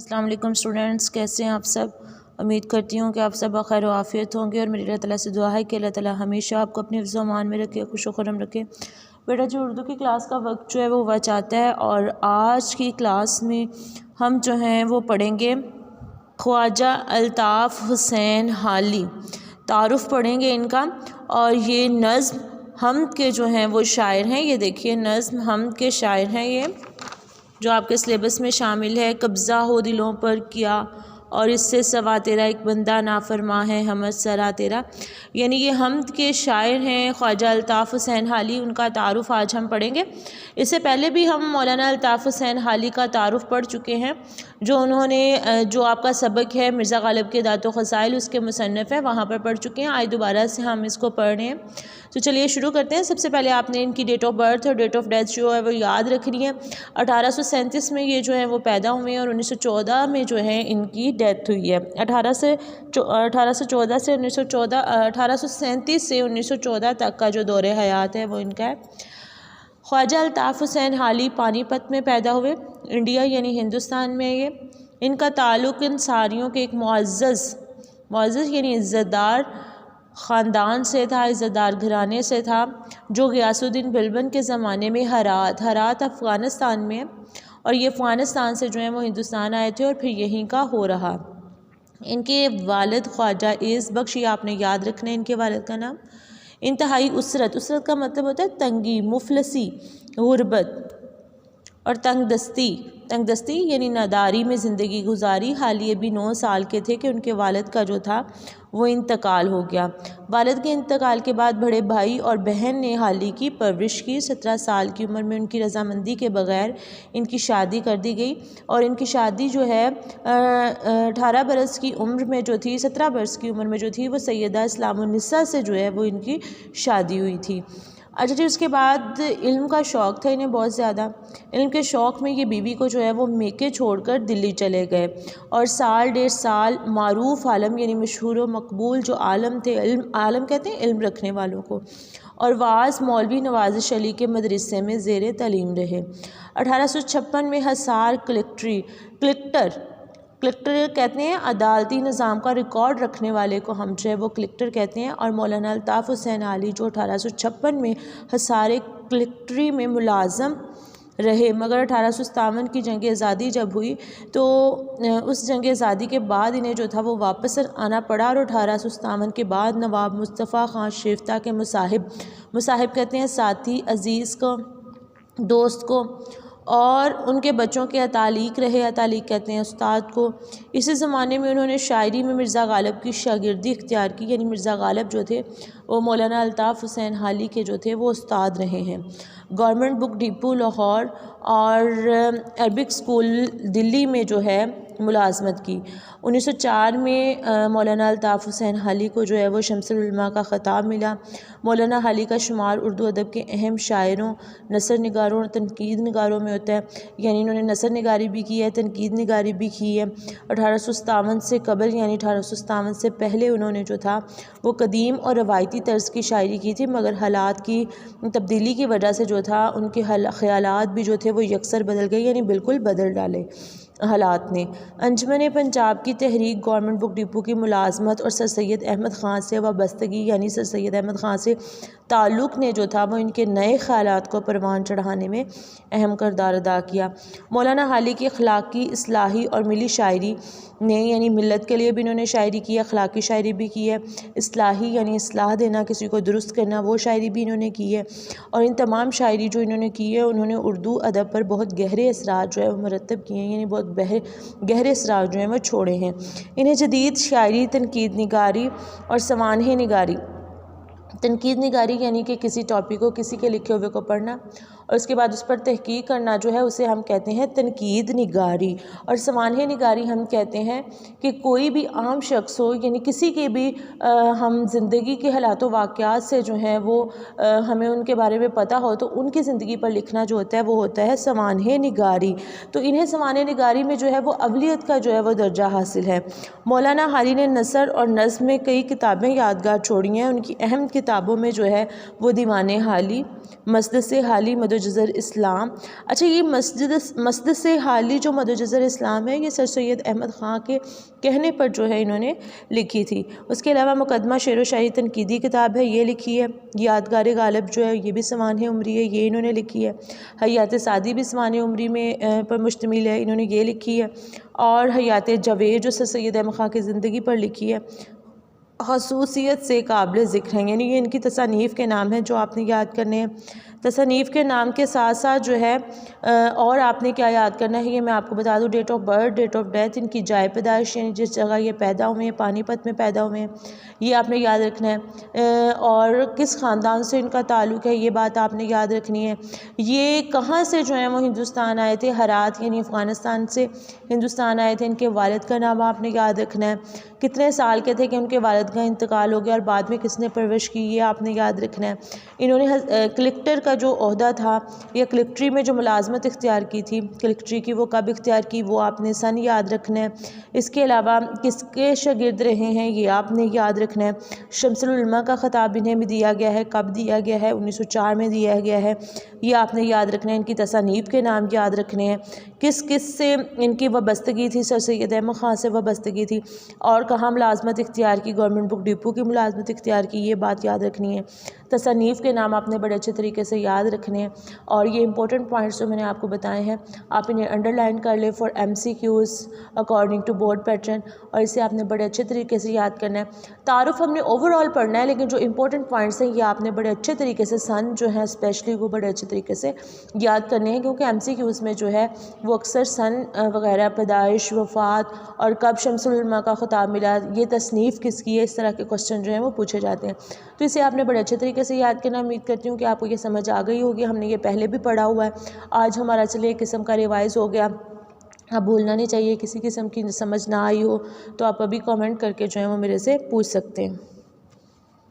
अस्सलाम वालेकुम स्टूडेंट्स, कैसे हैं आप सब। उम्मीद करती हूँ कि आप सब खैर आफियत होंगे और मेरी अल्लाह ताला से दुआ है कि अल्लाह ताला हमेशा आपको अपने हिफ्ज़ व अमान में रखे, खुश व खुर्रम रखे। बेटा जो उर्दू की क्लास का वक्त जो है वो हुआ चाहता है और आज की क्लास में हम जो हैं वो पढ़ेंगे ख्वाजा अल्ताफ़ हुसैन हाली, तारुफ़ पढ़ेंगे इनका। और ये नज़्म हम के जो हैं वो शायर हैं। ये देखिए नज़्म हम के शायर हैं, ये जो आपके सिलेबस में शामिल है। कब्ज़ा हो दिलों पर किया और इससे सवा तेरा एक बंदा नाफरमा है हमद सरा तेरा। यानी ये हमद के शायर हैं ख्वाजा अल्ताफ़ हुसैन हाली, उनका तारुफ़ आज हम पढ़ेंगे। इससे पहले भी हम मौलाना अल्ताफ़ हुसैन हाली का तारुफ़ पढ़ चुके हैं, जो उन्होंने जो आपका सबक है मिर्ज़ा गालिब के दातो ख़साइल उसके मुसन्नफ़ है, वहाँ पर पढ़ चुके हैं। आज दोबारा से हम इसको पढ़ रहे हैं। तो चलिए शुरू करते हैं। सबसे पहले आपने इनकी डेट ऑफ बर्थ और डेट ऑफ डेथ जो है वो याद रखनी है। 1837 में ये जो है वो पैदा हुए हैं और 1914 में जो है इनकी डेथ हुई है। 1814 से 1914 1837 से 1914 तक का जो दौरे हयात है वो इनका है। ख्वाजा अल्ताफ़ हुसैन हाली पानीपत में पैदा हुए, इंडिया यानी हिंदुस्तान में। ये इनका ताल्लुक़ इंसारियों के एक मुअज़्ज़ज़ यानी इज़्ज़तदार ख़ानदान से था, इज़्ज़तदार घराने से था, जो गियासुद्दीन बिलबन के ज़माने में हरात अफ़गानिस्तान में, और ये अफ़गानिस्तान से जो है वो हिंदुस्तान आए थे और फिर यहीं का हो रहा। इनके वालिद ख्वाजा इज़ बख्श, ये आपने याद रखना है इनके वालिद का नाम। इंतहाई उसरत का मतलब होता है तंगी, मुफलसी, गुरबत और तंगदस्ती यानी नादारी में ज़िंदगी गुजारी। हाल ये भी 9 साल के थे कि उनके वालिद का जो था वो इंतकाल हो गया। वालिद के इंतकाल के बाद बड़े भाई और बहन ने हाली की परवरिश की। 17 साल की उम्र में उनकी रजामंदी के बगैर इनकी शादी कर दी गई और इनकी शादी जो है 18 बरस की उम्र में जो थी, 17 बरस की उम्र में जो थी वो सैयदा इस्लामुन्निसा से जो है वो इनकी शादी हुई थी। अच्छा जी, उसके बाद इल्म का शौक़ था इन्हें बहुत ज़्यादा। इल्म के शौक़ में ये बीवी को जो है वो मेके छोड़कर दिल्ली चले गए और साल 1.5 साल मारूफ़ आलम यानी मशहूर व मकबूल जो आलम थे, आलम कहते हैं इल्म रखने वालों को, और वाज़ मौलवी नवाज़िश अली के मदरसे में ज़ेर तालीम रहे। 1856 में हिसार कलेक्टर कहते हैं अदालती निज़ाम का रिकॉर्ड रखने वाले को हम जो है वो कलेक्टर कहते हैं। और मौलाना अल्ताफ़ हुसैन हाली जो 1856 में हिसार कलेक्ट्री में मुलाज़म रहे, मगर 1857 की जंग आज़ादी जब हुई तो उस जंग आज़ादी के बाद इन्हें जो था वो वापस आना पड़ा और 1857 के बाद नवाब मुस्तफ़ा ख़ान शिफ्ता के मुसाहिब कहते हैं साथी, अज़ीज़ को, दोस्त को, और उनके बच्चों के अतालीक रहे, अतालीक कहते हैं उस्ताद को। इसी ज़माने में उन्होंने शायरी में मिर्ज़ा गालिब की शागिर्दी इख्तियार की, यानी मिर्ज़ा गालिब जो थे वो मौलाना अल्ताफ़ हुसैन हाली के जो थे वो उस्ताद रहे हैं। गवर्नमेंट बुक डिपो लाहौर और अरबिक स्कूल दिल्ली में जो है मुलाजमत की। 1904 में मौलाना अल्ताफ़ हुसैन हाली को जो है वो शम्सुल उलमा का ख़िताब मिला। मौलाना हाली का शुमार उर्दू अदब के अहम शायरों, नसर निगारों और तनकीद निगारों में होता है, यानी इन्होंने नसर निगारी भी की है, तनकीद निगारी भी की है। 1857 से कबल यानी 1857 से पहले उन्होंने जो था वो कदीम और रवायती तर्ज की शायरी की थी, मगर हालात की तब्दीली की वजह से जो था उनके ख़यालात भी जो थे वो यकसर बदल गए, यानी बिल्कुल बदल डाले हालात ने। अंजुमन पंजाब की तहरीक, गवर्नमेंट बुक डिपो की मुलाजमत और सर सैयद अहमद ख़ान से वाबस्तगी यानी सर सैयद अहमद ख़ान से ताल्लुक़ ने जो था वो इनके नए ख़यालात को परवान चढ़ाने में अहम किरदार अदा किया। मौलाना हाली की अखलाकी, इस्लाही और मिली शायरी ने, यानी मिलत के लिए भी इन्होंने शायरी की है, अखलाकी शायरी भी की है, इस्लाही यानी इस्लाह देना, किसी को दुरुस्त करना, वो शायरी भी इन्होंने की है। और इन तमाम शायरी जो इन्होंने की है उन्होंने उर्दू अदब पर बहुत गहरे असरात जो है वो मुरतब किए हैं, यानी बहुत गहरे असरात जो हैं वो छोड़े हैं। इन्हें जदीद शायरी, तनकीद निगारी और सवानह निगारी, तनकीद निगारी यानी कि किसी टॉपिक को, किसी के लिखे हुए को पढ़ना और उसके बाद उस पर तहकीक करना जो है उसे हम कहते हैं तनकीद निगारी। और सवानह निगारी हम कहते हैं कि कोई भी आम शख्स हो, यानी किसी के भी हम ज़िंदगी के हालात वाक़यात से जो हैं वो हमें उनके बारे में पता हो तो उनकी ज़िंदगी पर लिखना जो होता है वो होता है सवानह निगारी। तो इन्हें सवानह निगारी में जो है वो अवलियत का जो है वो दर्जा हासिल है। मौलाना हाली ने नसर और नज़्म में कई किताबें यादगार छोड़ी हैं। उनकी अहम किताब किताबों में जो है वो दीवाने हाली, मसदस हाली, मदजर इस्लाम। अच्छा, ये मसदस हाली जो मदजर इस्लाम है, ये सर सैयद अहमद ख़ां के कहने पर जो है इन्होंने लिखी थी। उसके अलावा मुकदमा शेर व शायरी तनकीदी किताब है, ये लिखी है। यादगार गालिब जो है ये भी सवान उमरी है, ये इन्होंने लिखी है। हयात सादी भी सवान उमरी में पर मुश्तमिल है, इन्होंने ये लिखी है। और हयात जवेद जो सर सैयद अहमद ख़ां की ज़िंदगी पर लिखी है, ख़ुसूसियत से काबिल ज़िक्र हैं, यानी ये इनकी तसानीफ़ के नाम हैं जो आपने याद करने हैं। तसानीफ़ के नाम के साथ साथ जो है और आपने क्या याद करना है, ये मैं आपको बता दूँ। Date of birth, date of death, इनकी जाए पैदाइश यानी जिस जगह ये पैदा हुए हैं, पानीपत में पैदा हुए हैं, ये आपने याद रखना है। और किस ख़ानदान से इनका ताल्लुक़ है, ये बात आपने याद रखनी है। ये कहाँ से जो है वो हिंदुस्तान आए थे, हरात यानी अफ़गानिस्तान से हिंदुस्तान आए थे। इनके वालिद का नाम आपने याद रखना है। कितने साल के थे कि उनके वालिद का इंतकाल हो गया और बाद में किसने परवरिश की, ये आपने याद रखना है। इन्होंने कलेक्टर का जो ओहदा था या कलेक्ट्री में जो मुलाजमत इख्तियार की थी, कलेक्ट्री की, वो कब इख्तियार की, वो आपने सन याद रखना है। इसके अलावा किसके शागिर्द रहे हैं, ये आपने याद रखना है। शम्सुल उलमा का ख़िताब इन्हें भी दिया गया है, कब दिया गया है, 1904 में दिया गया है, ये आपने याद रखना है। इनकी तसानीफ़ के नाम याद रखने हैं। किस किस से इनकी वाबस्तगी थी, सर सैयद अहमद ख़ां से वाबस्तगी थी, और कहाँ मुलाजमत इख्तियार की, गवर्नमेंट बुक डिपो की मुलाजमत इख्तियार की, ये बात याद रखनी है। तसनीफ़ के नाम आपने बड़े अच्छे तरीके से याद रखने हैं। और ये इंपॉर्टेंट पॉइंट्स जो मैंने आपको बताए हैं आप इन्हें अंडरलाइन कर लें for MCQs according to board pattern, और इसे आपने बड़े अच्छे तरीके से याद करना है। तारुफ हमने ओवरऑल पढ़ना है, लेकिन जो इंपॉर्टेंट पॉइंट्स हैं ये आपने बड़े अच्छे तरीके से सन जो है स्पेशली वो बड़े अच्छे तरीके से याद करने हैं, क्योंकि MCQs में जो है वो अक्सर सन वगैरह, पैदाइश, वफ़ात और कब शम्सुल उलमा का ख़िताब मिला, ये तसनीफ़ किसकी है, इस तरह के क्वेश्चन जो हैं वो पूछे जाते हैं। तो इसे आपने बड़े अच्छे तरीके से याद करना। उम्मीद करती हूँ कि आपको ये समझ आ गई होगी। हमने ये पहले भी पढ़ा हुआ है, आज हमारा चलिए एक किस्म का रिवाइज़ हो गया। आप भूलना नहीं चाहिए, किसी किस्म की समझ ना आई हो तो आप अभी कमेंट करके जो है वो मेरे से पूछ सकते हैं।